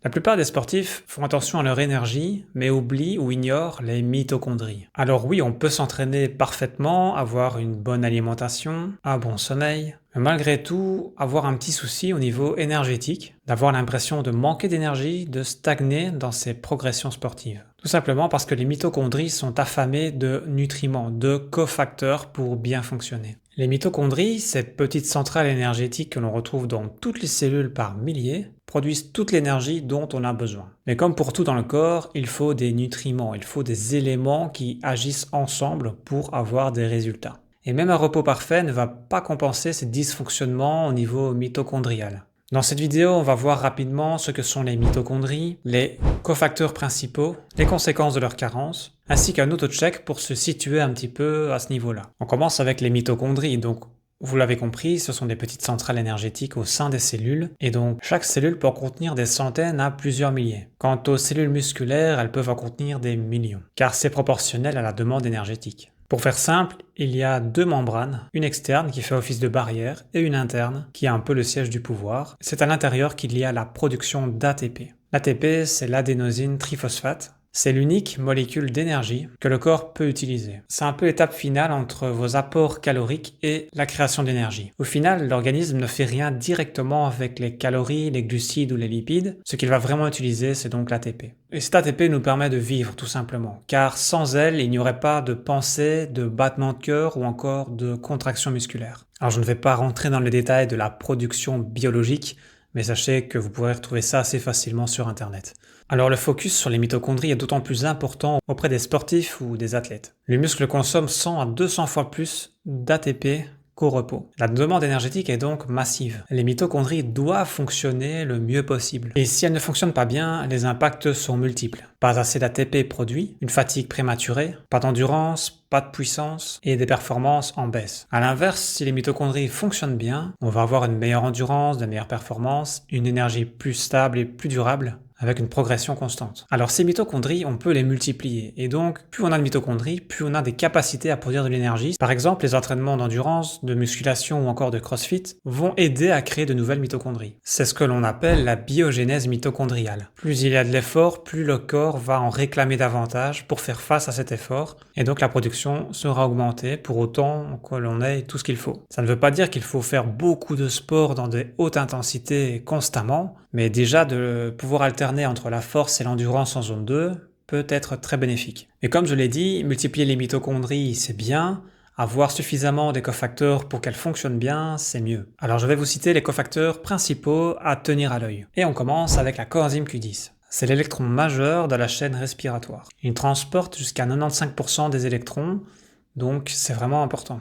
La plupart des sportifs font attention à leur énergie, mais oublient ou ignorent les mitochondries. Alors oui, on peut s'entraîner parfaitement, avoir une bonne alimentation, un bon sommeil, mais malgré tout, avoir un petit souci au niveau énergétique, d'avoir l'impression de manquer d'énergie, de stagner dans ses progressions sportives. Tout simplement parce que les mitochondries sont affamées de nutriments, de cofacteurs pour bien fonctionner. Les mitochondries, ces petites centrales énergétiques que l'on retrouve dans toutes les cellules par milliers, produisent toute l'énergie dont on a besoin. Mais comme pour tout dans le corps, il faut des nutriments, il faut des éléments qui agissent ensemble pour avoir des résultats. Et même un repos parfait ne va pas compenser ces dysfonctionnements au niveau mitochondrial. Dans cette vidéo, on va voir rapidement ce que sont les mitochondries, les cofacteurs principaux, les conséquences de leur carence, ainsi qu'un auto-check pour se situer un petit peu à ce niveau-là. On commence avec les mitochondries, donc vous l'avez compris, ce sont des petites centrales énergétiques au sein des cellules, et donc chaque cellule peut en contenir des centaines à plusieurs milliers. Quant aux cellules musculaires, elles peuvent en contenir des millions, car c'est proportionnel à la demande énergétique. Pour faire simple, il y a deux membranes, une externe qui fait office de barrière et une interne qui est un peu le siège du pouvoir. C'est à l'intérieur qu'il y a la production d'ATP. L'ATP, c'est l'adénosine triphosphate. C'est l'unique molécule d'énergie que le corps peut utiliser. C'est un peu l'étape finale entre vos apports caloriques et la création d'énergie. Au final, l'organisme ne fait rien directement avec les calories, les glucides ou les lipides. Ce qu'il va vraiment utiliser, c'est donc l'ATP. Et cet ATP nous permet de vivre tout simplement, car sans elle, il n'y aurait pas de pensée, de battement de cœur ou encore de contraction musculaire. Alors je ne vais pas rentrer dans les détails de la production biologique, mais sachez que vous pourrez retrouver ça assez facilement sur Internet. Alors le focus sur les mitochondries est d'autant plus important auprès des sportifs ou des athlètes. Le muscle consomme 100 à 200 fois plus d'ATP qu'au repos. La demande énergétique est donc massive. Les mitochondries doivent fonctionner le mieux possible. Et si elles ne fonctionnent pas bien, les impacts sont multiples. Pas assez d'ATP produit, une fatigue prématurée, pas d'endurance, pas de puissance et des performances en baisse. A l'inverse, si les mitochondries fonctionnent bien, on va avoir une meilleure endurance, de meilleures performances, une énergie plus stable et plus durable, avec une progression constante. Alors ces mitochondries, on peut les multiplier, et donc plus on a de mitochondries, plus on a des capacités à produire de l'énergie. Par exemple, les entraînements d'endurance, de musculation ou encore de crossfit vont aider à créer de nouvelles mitochondries. C'est ce que l'on appelle la biogénèse mitochondriale. Plus il y a de l'effort, plus le corps va en réclamer davantage pour faire face à cet effort, et donc la production sera augmentée pour autant que l'on ait tout ce qu'il faut. Ça ne veut pas dire qu'il faut faire beaucoup de sport dans des hautes intensités constamment, mais déjà de pouvoir alterner entre la force et l'endurance en zone 2 peut être très bénéfique. Et comme je l'ai dit, multiplier les mitochondries, c'est bien. Avoir suffisamment des cofacteurs pour qu'elles fonctionnent bien, c'est mieux. Alors je vais vous citer les cofacteurs principaux à tenir à l'œil. Et on commence avec la coenzyme Q10. C'est l'électron majeur de la chaîne respiratoire. Il transporte jusqu'à 95% des électrons, donc c'est vraiment important.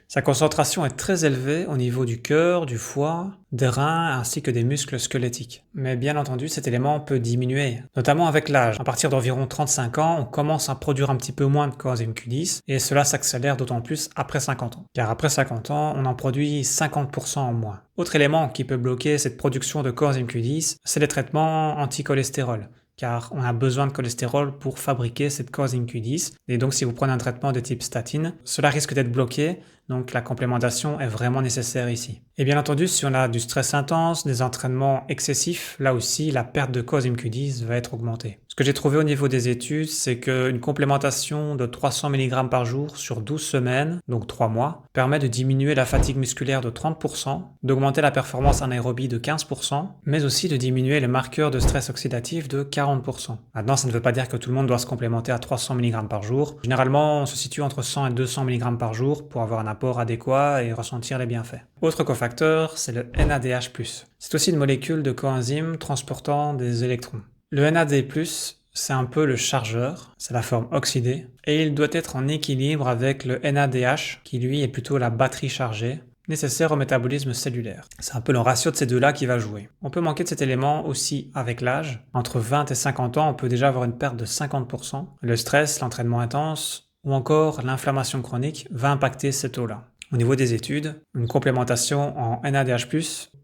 Sa concentration est très élevée au niveau du cœur, du foie, des reins ainsi que des muscles squelettiques. Mais bien entendu, cet élément peut diminuer, notamment avec l'âge. À partir d'environ 35 ans, on commence à produire un petit peu moins de coenzyme Q10 et cela s'accélère d'autant plus après 50 ans. Car après 50 ans, on en produit 50% en moins. Autre élément qui peut bloquer cette production de coenzyme Q10, c'est les traitements anti-cholestérol, car on a besoin de cholestérol pour fabriquer cette coenzyme Q10. Et donc si vous prenez un traitement de type statine, cela risque d'être bloqué, donc la complémentation est vraiment nécessaire ici. Et bien entendu, si on a du stress intense, des entraînements excessifs, là aussi la perte de coenzyme Q10 va être augmentée. Ce que j'ai trouvé au niveau des études, c'est qu'une complémentation de 300 mg par jour sur 12 semaines, donc 3 mois, permet de diminuer la fatigue musculaire de 30%, d'augmenter la performance anaérobie de 15%, mais aussi de diminuer le marqueur de stress oxydatif de 40%. Maintenant, ça ne veut pas dire que tout le monde doit se complémenter à 300 mg par jour. Généralement, on se situe entre 100 et 200 mg par jour pour avoir un apport adéquat et ressentir les bienfaits. Autre cofacteur, c'est le NADH+. C'est aussi une molécule de coenzyme transportant des électrons. Le NAD+, c'est un peu le chargeur, c'est la forme oxydée, et il doit être en équilibre avec le NADH, qui lui est plutôt la batterie chargée, nécessaire au métabolisme cellulaire. C'est un peu le ratio de ces deux-là qui va jouer. On peut manquer de cet élément aussi avec l'âge. Entre 20 et 50 ans, on peut déjà avoir une perte de 50%. Le stress, l'entraînement intense, ou encore l'inflammation chronique va impacter ces taux-là. Au niveau des études, une complémentation en NADH+,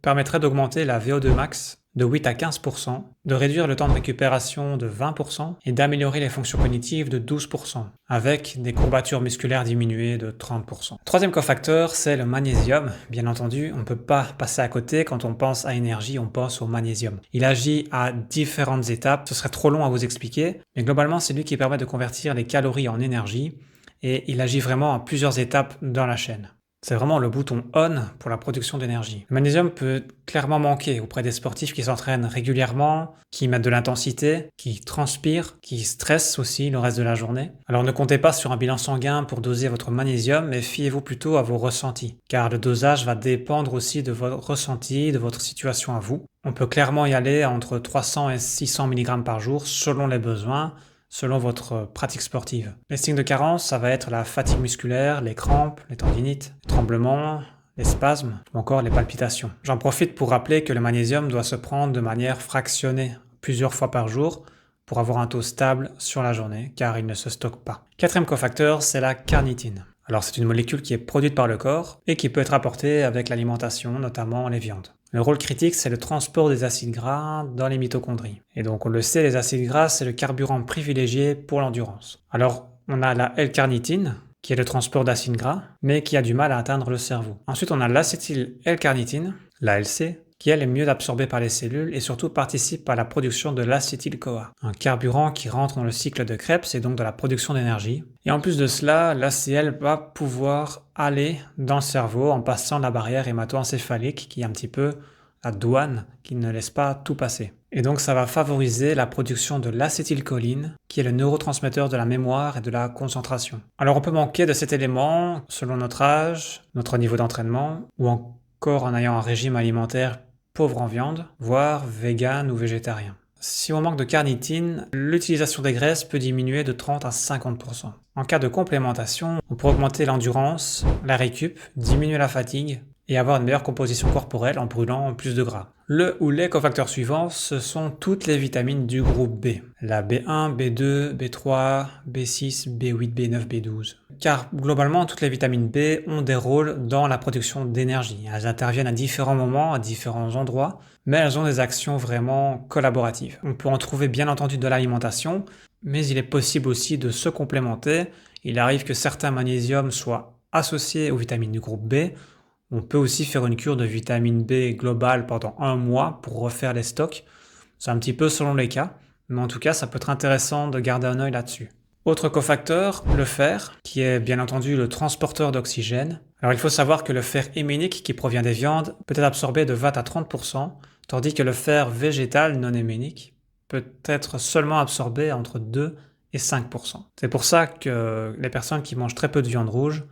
permettrait d'augmenter la VO2 max de 8 à 15%, de réduire le temps de récupération de 20% et d'améliorer les fonctions cognitives de 12%, avec des courbatures musculaires diminuées de 30%. Troisième cofacteur, c'est le magnésium. Bien entendu, on ne peut pas passer à côté. Quand on pense à énergie, on pense au magnésium. Il agit à différentes étapes, ce serait trop long à vous expliquer, mais globalement, c'est lui qui permet de convertir les calories en énergie et il agit vraiment à plusieurs étapes dans la chaîne. C'est vraiment le bouton on pour la production d'énergie. Le magnésium peut clairement manquer auprès des sportifs qui s'entraînent régulièrement, qui mettent de l'intensité, qui transpirent, qui stressent aussi le reste de la journée. Alors ne comptez pas sur un bilan sanguin pour doser votre magnésium, mais fiez-vous plutôt à vos ressentis, car le dosage va dépendre aussi de votre ressenti, de votre situation à vous. On peut clairement y aller entre 300 et 600 mg par jour selon les besoins, selon votre pratique sportive. Les signes de carence, ça va être la fatigue musculaire, les crampes, les tendinites, les tremblements, les spasmes ou encore les palpitations. J'en profite pour rappeler que le magnésium doit se prendre de manière fractionnée, plusieurs fois par jour, pour avoir un taux stable sur la journée, car il ne se stocke pas. Quatrième cofacteur, c'est la carnitine. Alors c'est une molécule qui est produite par le corps et qui peut être apportée avec l'alimentation, notamment les viandes. Le rôle critique, c'est le transport des acides gras dans les mitochondries. Et donc on le sait, les acides gras, c'est le carburant privilégié pour l'endurance. Alors on a la L-carnitine, qui est le transport d'acides gras, mais qui a du mal à atteindre le cerveau. Ensuite on a l'acétyl-L-carnitine, la LC, qui elle est mieux absorbée par les cellules et surtout participe à la production de l'acétyl-CoA, un carburant qui rentre dans le cycle de Krebs et donc de la production d'énergie. Et en plus de cela, l'ACL va pouvoir aller dans le cerveau en passant la barrière hémato-encéphalique qui est un petit peu la douane qui ne laisse pas tout passer. Et donc ça va favoriser la production de l'acétylcholine qui est le neurotransmetteur de la mémoire et de la concentration. Alors on peut manquer de cet élément selon notre âge, notre niveau d'entraînement ou encore en ayant un régime alimentaire pauvre en viande, voire vegan ou végétarien. Si on manque de carnitine, l'utilisation des graisses peut diminuer de 30 à 50%. En cas de complémentation, on peut augmenter l'endurance, la récup, diminuer la fatigue et avoir une meilleure composition corporelle en brûlant plus de gras. Le ou les cofacteurs suivants, ce sont toutes les vitamines du groupe B. La B1, B2, B3, B6, B8, B9, B12. Car globalement, toutes les vitamines B ont des rôles dans la production d'énergie. Elles interviennent à différents moments, à différents endroits, mais elles ont des actions vraiment collaboratives. On peut en trouver bien entendu de l'alimentation, mais il est possible aussi de se complémenter. Il arrive que certains magnésiums soient associés aux vitamines du groupe B. On peut aussi faire une cure de vitamine B globale pendant 1 mois pour refaire les stocks. C'est un petit peu selon les cas, mais en tout cas, ça peut être intéressant de garder un œil là-dessus. Autre cofacteur, le fer, qui est bien entendu le transporteur d'oxygène. Alors il faut savoir que le fer héménique qui provient des viandes peut être absorbé de 20 à 30%, tandis que le fer végétal non héménique peut être seulement absorbé entre 2 et 5%. C'est pour ça que les personnes qui mangent très peu de viande rouge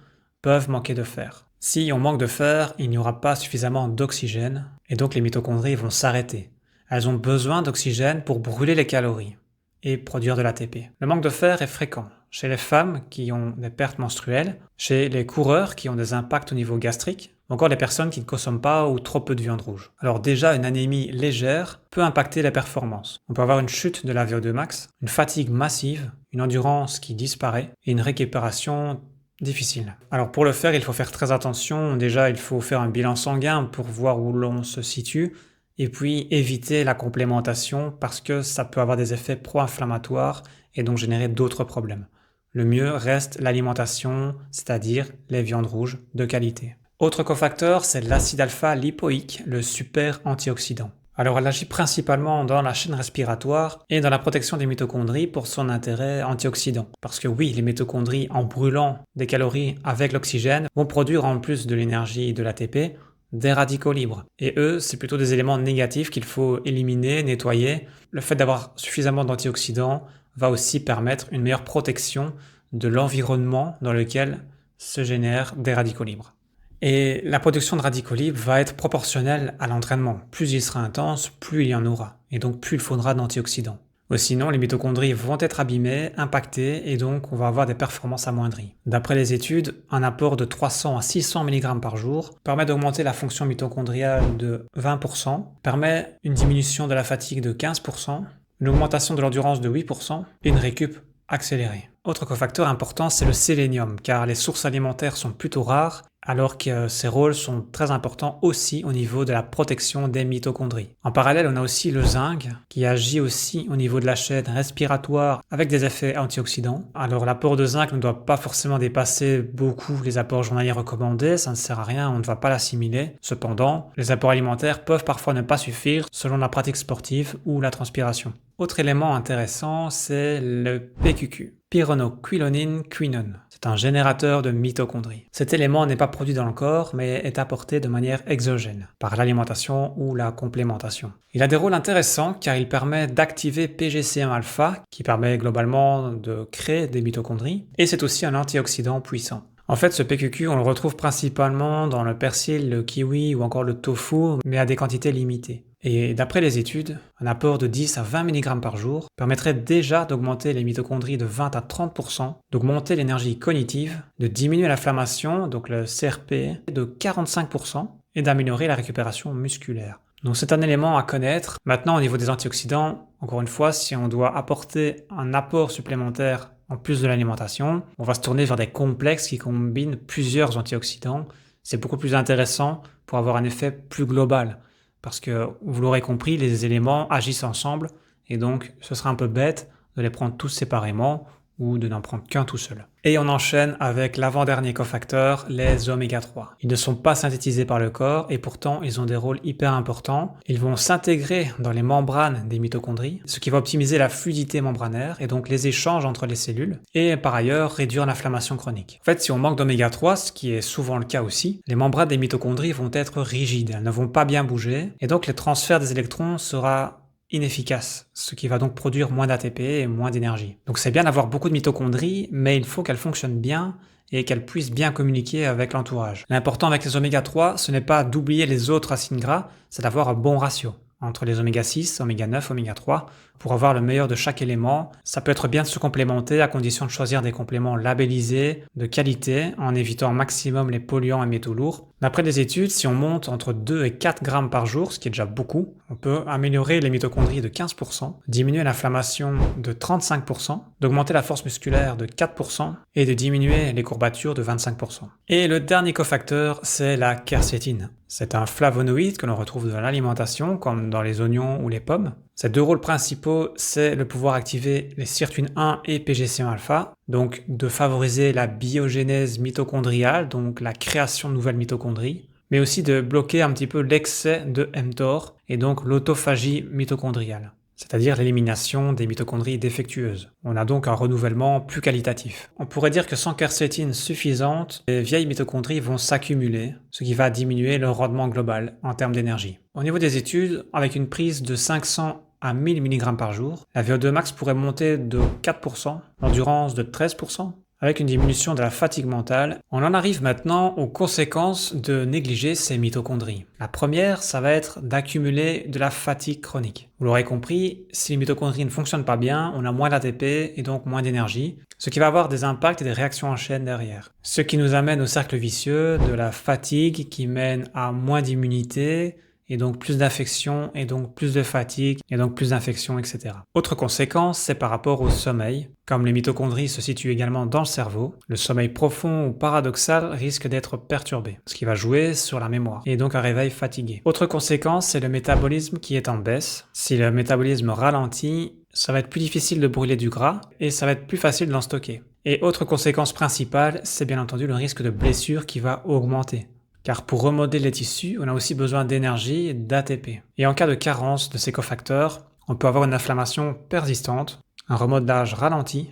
peuvent manquer de fer. Si on manque de fer, il n'y aura pas suffisamment d'oxygène et donc les mitochondries vont s'arrêter. Elles ont besoin d'oxygène pour brûler les calories et produire de l'ATP. Le manque de fer est fréquent chez les femmes qui ont des pertes menstruelles, chez les coureurs qui ont des impacts au niveau gastrique, ou encore les personnes qui ne consomment pas ou trop peu de viande rouge. Alors déjà, une anémie légère peut impacter les performances. On peut avoir une chute de la VO2 max, une fatigue massive, une endurance qui disparaît et une récupération difficile. Alors pour le faire, il faut faire très attention. Déjà, il faut faire un bilan sanguin pour voir où l'on se situe et puis éviter la complémentation parce que ça peut avoir des effets pro-inflammatoires et donc générer d'autres problèmes. Le mieux reste l'alimentation, c'est-à-dire les viandes rouges de qualité. Autre cofacteur, c'est l'acide alpha-lipoïque, le super antioxydant. Alors elle agit principalement dans la chaîne respiratoire et dans la protection des mitochondries pour son intérêt antioxydant. Parce que oui, les mitochondries, en brûlant des calories avec l'oxygène, vont produire en plus de l'énergie et de l'ATP, des radicaux libres. Et eux, c'est plutôt des éléments négatifs qu'il faut éliminer, nettoyer. Le fait d'avoir suffisamment d'antioxydants va aussi permettre une meilleure protection de l'environnement dans lequel se génèrent des radicaux libres. Et la production de radicaux libres va être proportionnelle à l'entraînement. Plus il sera intense, plus il y en aura. Et donc plus il faudra d'antioxydants. Ou sinon, les mitochondries vont être abîmées, impactées, et donc on va avoir des performances amoindries. D'après les études, un apport de 300 à 600 mg par jour permet d'augmenter la fonction mitochondriale de 20%, permet une diminution de la fatigue de 15%, une augmentation de l'endurance de 8% et une récup accélérée. Autre cofacteur important, c'est le sélénium, car les sources alimentaires sont plutôt rares alors que ces rôles sont très importants aussi au niveau de la protection des mitochondries. En parallèle, on a aussi le zinc qui agit aussi au niveau de la chaîne respiratoire avec des effets antioxydants. Alors l'apport de zinc ne doit pas forcément dépasser beaucoup les apports journaliers recommandés, ça ne sert à rien, on ne va pas l'assimiler. Cependant, les apports alimentaires peuvent parfois ne pas suffire selon la pratique sportive ou la transpiration. Autre élément intéressant, c'est le PQQ, pyronoquinone quinone. C'est un générateur de mitochondries. Cet élément n'est pas produit dans le corps, mais est apporté de manière exogène, par l'alimentation ou la complémentation. Il a des rôles intéressants car il permet d'activer PGCM-alpha, qui permet globalement de créer des mitochondries, et c'est aussi un antioxydant puissant. En fait, ce PQQ, on le retrouve principalement dans le persil, le kiwi ou encore le tofu, mais à des quantités limitées. Et d'après les études, un apport de 10 à 20 mg par jour permettrait déjà d'augmenter les mitochondries de 20 à 30%, d'augmenter l'énergie cognitive, de diminuer l'inflammation, donc le CRP, de 45% et d'améliorer la récupération musculaire. Donc c'est un élément à connaître. Maintenant, au niveau des antioxydants, encore une fois, si on doit apporter un apport supplémentaire en plus de l'alimentation, on va se tourner vers des complexes qui combinent plusieurs antioxydants. C'est beaucoup plus intéressant pour avoir un effet plus global. Parce que, vous l'aurez compris, les éléments agissent ensemble et donc ce serait un peu bête de les prendre tous séparément ou de n'en prendre qu'un tout seul. Et on enchaîne avec l'avant-dernier cofacteur, les oméga 3. Ils ne sont pas synthétisés par le corps et pourtant ils ont des rôles hyper importants. Ils vont s'intégrer dans les membranes des mitochondries, ce qui va optimiser la fluidité membranaire et donc les échanges entre les cellules et par ailleurs réduire l'inflammation chronique. En fait, si on manque d'oméga 3, ce qui est souvent le cas aussi, les membranes des mitochondries vont être rigides, elles ne vont pas bien bouger et donc le transfert des électrons sera inefficace, ce qui va donc produire moins d'ATP et moins d'énergie. Donc c'est bien d'avoir beaucoup de mitochondries, mais il faut qu'elles fonctionnent bien et qu'elles puissent bien communiquer avec l'entourage. L'important avec les oméga 3, ce n'est pas d'oublier les autres acides gras, c'est d'avoir un bon ratio entre les oméga 6, oméga 9, oméga 3, pour avoir le meilleur de chaque élément. Ça peut être bien de se complémenter à condition de choisir des compléments labellisés, de qualité, en évitant un maximum les polluants et métaux lourds. D'après des études, si on monte entre 2 et 4 grammes par jour, ce qui est déjà beaucoup, on peut améliorer les mitochondries de 15%, diminuer l'inflammation de 35%, d'augmenter la force musculaire de 4% et de diminuer les courbatures de 25%. Et le dernier cofacteur, c'est la quercétine. C'est un flavonoïde que l'on retrouve dans l'alimentation, comme dans les oignons ou les pommes. Ses deux rôles principaux, c'est le pouvoir activer les sirtuines 1 et PGCM-alpha, donc de favoriser la biogénèse mitochondriale, donc la création de nouvelles mitochondries, mais aussi de bloquer un petit peu l'excès de mTOR et donc l'autophagie mitochondriale, c'est-à-dire l'élimination des mitochondries défectueuses. On a donc un renouvellement plus qualitatif. On pourrait dire que sans quercétine suffisante, les vieilles mitochondries vont s'accumuler, ce qui va diminuer leur rendement global en termes d'énergie. Au niveau des études, avec une prise de 500 à 1000 mg par jour, la VO2 max pourrait monter de 4%, l'endurance de 13%, avec une diminution de la fatigue mentale. On en arrive maintenant aux conséquences de négliger ces mitochondries. La première, ça va être d'accumuler de la fatigue chronique. Vous l'aurez compris, si les mitochondries ne fonctionnent pas bien, on a moins d'ATP et donc moins d'énergie, ce qui va avoir des impacts et des réactions en chaîne derrière. Ce qui nous amène au cercle vicieux de la fatigue qui mène à moins d'immunité, et donc plus d'infections, et donc plus de fatigue, et donc plus d'infections, etc. Autre conséquence, c'est par rapport au sommeil. Comme les mitochondries se situent également dans le cerveau, le sommeil profond ou paradoxal risque d'être perturbé, ce qui va jouer sur la mémoire, et donc un réveil fatigué. Autre conséquence, c'est le métabolisme qui est en baisse. Si le métabolisme ralentit, ça va être plus difficile de brûler du gras, et ça va être plus facile d'en stocker. Et autre conséquence principale, c'est bien entendu le risque de blessure qui va augmenter. Car pour remodeler les tissus, on a aussi besoin d'énergie et d'ATP. Et en cas de carence de ces cofacteurs, on peut avoir une inflammation persistante, un remodelage ralenti,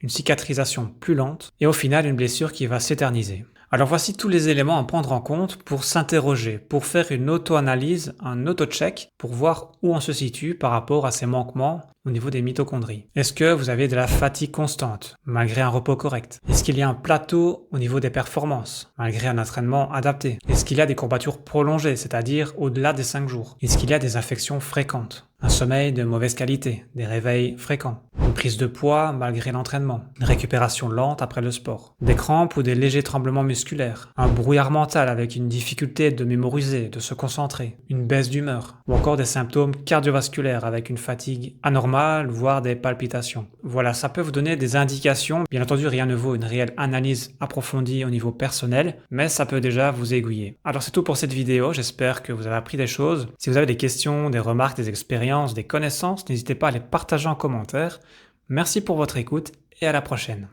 une cicatrisation plus lente, et au final une blessure qui va s'éterniser. Alors voici tous les éléments à prendre en compte pour s'interroger, pour faire une auto-analyse, un auto-check, pour voir où on se situe par rapport à ces manquements au niveau des mitochondries. Est-ce que vous avez de la fatigue constante, malgré un repos correct? Est-ce qu'il y a un plateau au niveau des performances, malgré un entraînement adapté? Est-ce qu'il y a des courbatures prolongées, c'est-à-dire au-delà des 5 jours? Est-ce qu'il y a des infections fréquentes? Un sommeil de mauvaise qualité, des réveils fréquents, une prise de poids malgré l'entraînement, une récupération lente après le sport, des crampes ou des légers tremblements musculaires, un brouillard mental avec une difficulté de mémoriser, de se concentrer, une baisse d'humeur, ou encore des symptômes cardiovasculaires avec une fatigue anormale mal, voire des palpitations. Voilà, ça peut vous donner des indications. Bien entendu, rien ne vaut une réelle analyse approfondie au niveau personnel, mais ça peut déjà vous aiguiller. Alors c'est tout pour cette vidéo, j'espère que vous avez appris des choses. Si vous avez des questions, des remarques, des expériences, des connaissances, n'hésitez pas à les partager en commentaire. Merci pour votre écoute et à la prochaine.